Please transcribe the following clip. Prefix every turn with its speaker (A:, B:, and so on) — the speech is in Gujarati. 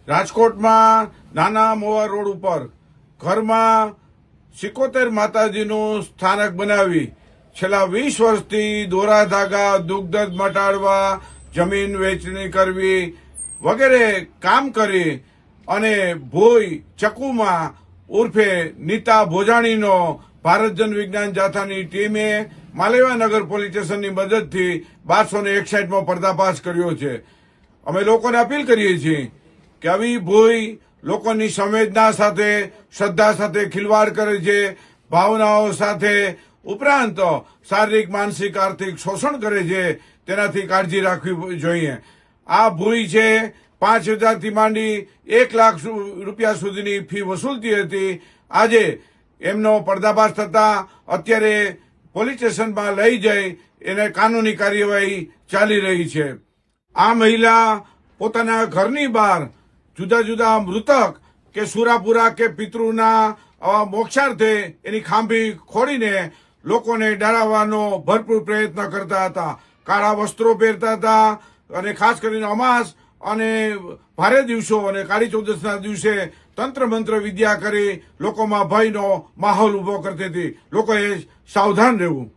A: રાજકોટમાં નાના મોવા રોડ ઉપર ઘરમાં 71 માતાજીનું સ્થાનક બનાવી છેલ્લા 20 વર્ષથી દોરા ધાગા, દુગ્ધ મટાડવા, જમીન વેચણી કરવી વગેરે કામ કરી અને ભોઈ ચકુમાં ઉર્ફે નીતા ભોજાણીનો ભારત જન વિજ્ઞાન જાથાની ટીમે માલેવાનગર પોલીસ સ્ટેશનની મદદથી 1261માં પર્દાફાશ કર્યો છે। અમે લોકોને અપીલ કરીએ છીએ કે આવી ભોઈ લોકોની સંવેદના સાથે, શ્રદ્ધા સાથે ખિલવાડ કરે છે, ભાવનાઓ સાથે, ઉપરાંત શારીરિક, માનસિક, આર્થિક શોષણ કરે છે, તેનાથી કાળજી રાખવી જોઈએ। આ ભોઈ છે 5,000થી માંડી 1 લાખ રૂપિયા સુધીની ફી વસૂલતી હતી। આજે એમનો પર્દાફાશ થતા અત્યારે પોલીસ સ્ટેશનમાં લઈ જઈ એને કાનૂની કાર્યવાહી ચાલી રહી છે। આ મહિલા પોતાના ઘરની બહાર જુદા જુદા મૃતક કે સુરાપુરા કે પિતૃના મોક્ષાર્થે એની ખાંભી ખોડીને લોકોને ડરાવવાનો ભરપૂર પ્રયત્ન કરતા હતા। કાળા વસ્ત્રો પહેરતા હતા અને ખાસ કરીને અમાસ અને ભારે દિવસો અને કાળી ચૌદસના દિવસે તંત્ર મંત્ર વિદ્યા કરી લોકોમાં ભયનો માહોલ ઉભો કરતી હતી। લોકોએ સાવધાન રહેવું।